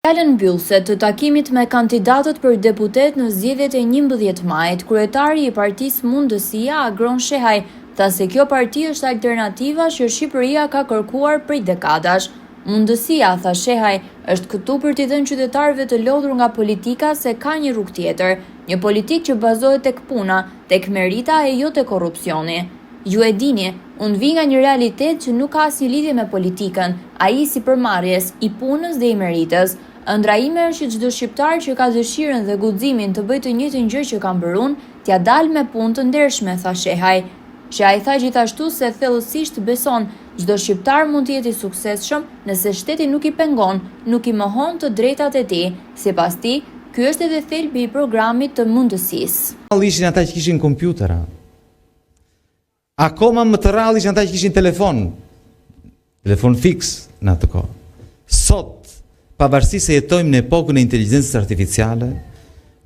Fjalën mbyllëse të takimit me kandidatët për deputet në zgjedhjet e 11 majit, kryetari i Partisë Mundësia, Agron Shehaj, tha se kjo parti është alternativa që Shqipëria ka kërkuar prej dekadash. Mundësia, tha Shehaj, është këtu për t'i dhënë qytetarëve të lodhur nga politika se ka një rrugë tjetër, një politikë që bazohet tek puna, tek merita e jo tek korrupsioni. Ju e dini, unë vi nga një realitet që nuk ka asnjë lidhje me politikën, ai si përmarrjes i punës dhe i meritës. Ëndra ime është që çdo shqiptar që ka dëshirën dhe guximin të bëjë të njëjtën gjë që kam bërë unë, t'ia dalë me punë të ndershme, tha Shehaj. Shehaj tha gjithashtu se thellësisht beson çdo shqiptar mund të jetë i suksesshëm nëse shteti nuk i pengon, nuk i mohon të drejtat e tij. Sipas tij, ky është edhe thelbi i programit të mundësisë. Ishin ata që kishin kompjutera. Akoma më të rrallë ishin ata që kishin telefon fiks në atë kohë. Sot, pavarësisht se jetojmë në epokën e inteligjencës artificiale,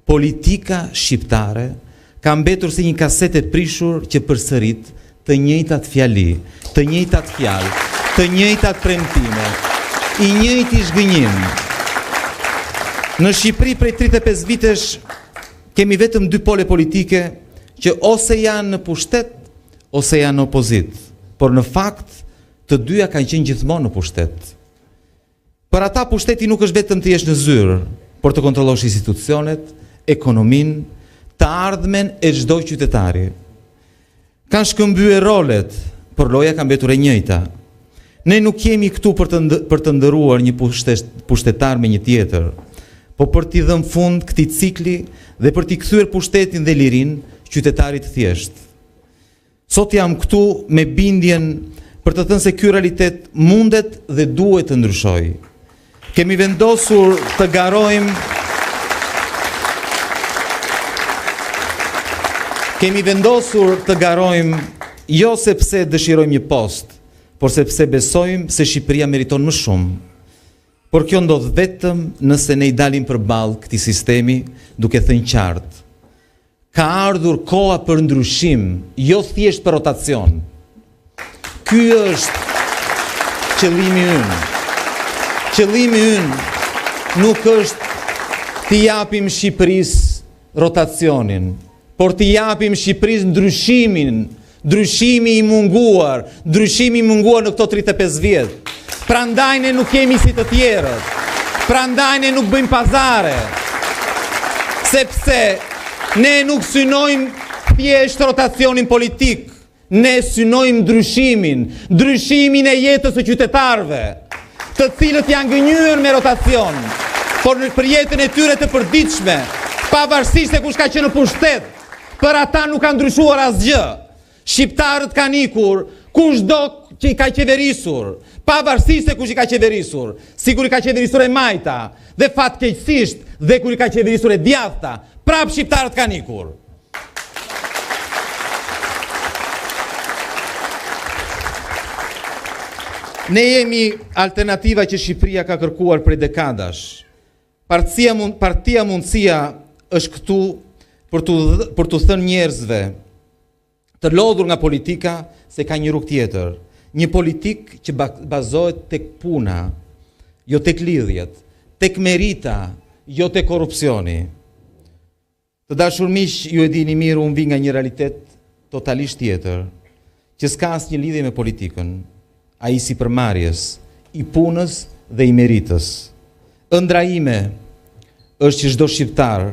politika shqiptare ka mbetur si një kasetë e prishur që përsërit të njëjtat fjali, të njëjtat fjalë, të njëjtat premtime, i njëjti zhgënjim. Në Shqipëri prej 35 vitesh kemi vetëm dy pole politike që ose janë në pushtet ose janë në opozit, por në fakt të dyja kanë qenë gjithmonë në pushtet. Për ata pushteti nuk është vetëm të jesh në zyrë, por të kontrollosh institucionet, ekonominë, të ardhmen e çdo qytetari. Kanë shkëmbyer rolet, por loja ka mbetur e njëjta. Ne nuk jemi këtu për të ndëruar një pushtetar me një tjetër, por për t'i dhënë fund këtij cikli dhe për t'i kthyer pushtetin dhe lirinë qytetarit thjesht. Sot jam këtu me bindjen për të thënë se ky realitet mundet dhe duhet të ndryshojë. Kemi vendosur të garojmë jo sepse dëshirojmë një post, por sepse besojmë se Shqipëria meriton më shumë. Por kjo ndodh vetëm nëse ne i dalim përballë këtij sistemi duke thënë qartë. Ka ardhur koha për ndryshim, jo thjesht për rotacion. Ky është qëllimi ynë. Qëllimi ynë nuk është t'i japim Shqipërisë rotacionin, por t'i japim Shqipërisë ndryshimin, ndryshimi i munguar në këto 35 vjet. Prandaj ne nuk kemi si të tjerët. Prandaj ne nuk bëjmë pazare. Sepse ne nuk synojmë thjesht rotacionin politik, ne synojmë ndryshimin e jetës së qytetarëve, të cilët janë gënjur me rotacion, por për jetën e tyre të përditshme, pavarësisht se kush ka qenë në pushtet, për ata nuk ka ndryshuar asgjë. Shqiptarët kanë ikur, kushdo që i ka qeverisur, pavarësisht se kush i ka qeverisur, sikur i ka qeverisur e majta, dhe fatkeqësisht dhe kur i ka qeverisur e djathta, prap shqiptarët kanë ikur. Ne jemi alternativa që Shqipëria ka kërkuar prej dekadash. Partia Mundësia është këtu për t'u thënë njerëzve të lodhur nga politika se ka një rrugë tjetër. Një politikë që bazohet tek puna, jo tek lidhjet, tek merita, jo tek korrupsioni. Të dashur miq, ju e dini mirë, unë vi nga një realitet totalisht tjetër, që s'ka asnjë lidhje me politikën, ai si përmarrjes, i punës dhe i meritës. Ëndra ime është që çdo shqiptar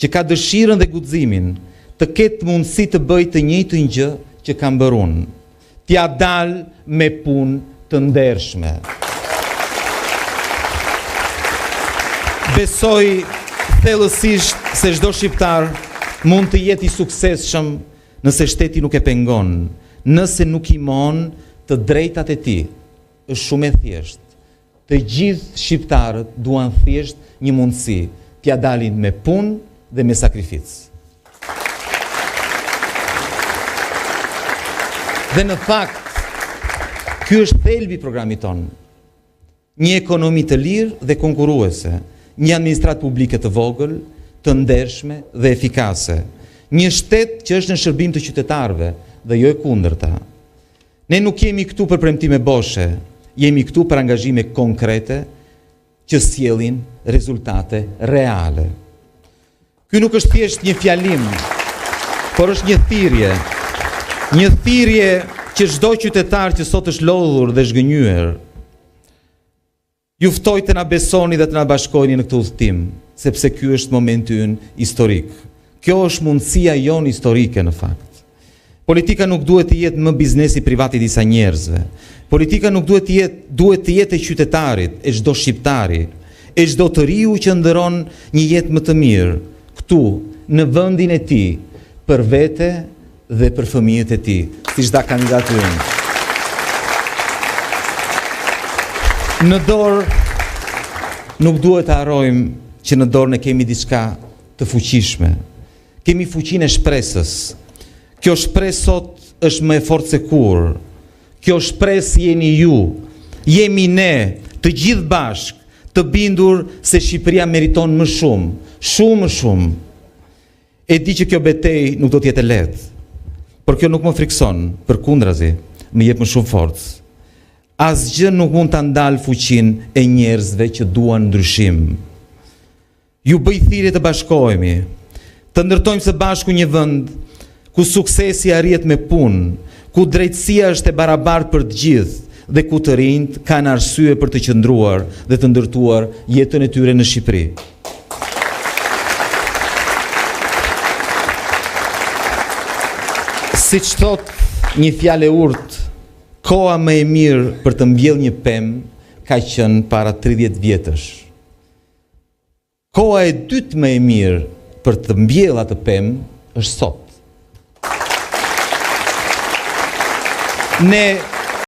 që ka dëshirën dhe guximin të ketë mundësi të bëjë të njëjtën gjë që kam bërë unë, t'ia dalë me punë të ndershme. Besoj thellësisht se çdo shqiptar mund të jetë i suksesshëm nëse shteti nuk e pengon, nëse nuk i mohon të drejtat e tij. Është shumë e thjeshtë. Të gjithë shqiptarët duan thjesht një mundësi, t'ia dalin me punë dhe me sakrificë. Dhe në fakt, ky është thelbi i programit tonë. Një ekonomi të lirë dhe konkurruese, një administratë publike të vogël, të ndershme dhe efikase, një shtet që është në shërbim të qytetarëve dhe jo e kundërta. Ne nuk jemi këtu për premtime boshe, jemi këtu për angazhime konkrete që sjellin rezultate reale. Ky nuk është thjesht një fjalim, por është një thirrje që çdo qytetar që sot është lodhur dhe zhgënjyer, ju ftoj të na besoni dhe të na bashkojni në këtë udhtim, sepse ky është momenti ynë historik. Kjo është mundësia jonë historike në fakt. Politika nuk duhet të jetë më biznesi privat i disa njerëzve. Politika nuk duhet të jetë e qytetarit, e çdo shqiptari, e çdo të riu që ndëron një jetë më të mirë, këtu, në vendin e tij, për vete dhe për fëmijët e tij, si çdo kandidat ynë. Në dorë, nuk duhet të harrojmë që në dorë ne kemi diçka të fuqishme. Kemi fuqinë e shpresës. Kjo shpresë sot është më e fortë se kur. Kjo shpresë jeni ju, jemi ne, të gjithë bashkë, të bindur se Shqipëria meriton më shumë, shumë më shumë. E di që kjo betejë nuk do të jetë e lehtë, por kjo nuk më frikson, përkundrazi, më jep më shumë forcë. Asgjë nuk mund ta ndalë fuqinë e njerëzve që duan ndryshim. Ju bëj thirrje të bashkohemi, të ndërtojmë së bashku një vend ku suksesi arrihet me punë, ku drejtësia është e barabartë për të gjithë dhe ku të rinjt kanë arsye për të qëndruar dhe të ndërtuar jetën e tyre në Shqipëri. Siç thot një fjalë e urtë, koha më e mirë për të mbjellë një pemë ka qenë para 30 vjetësh. Koha e dytë më e mirë për të mbjellë atë pemë është sot. Ne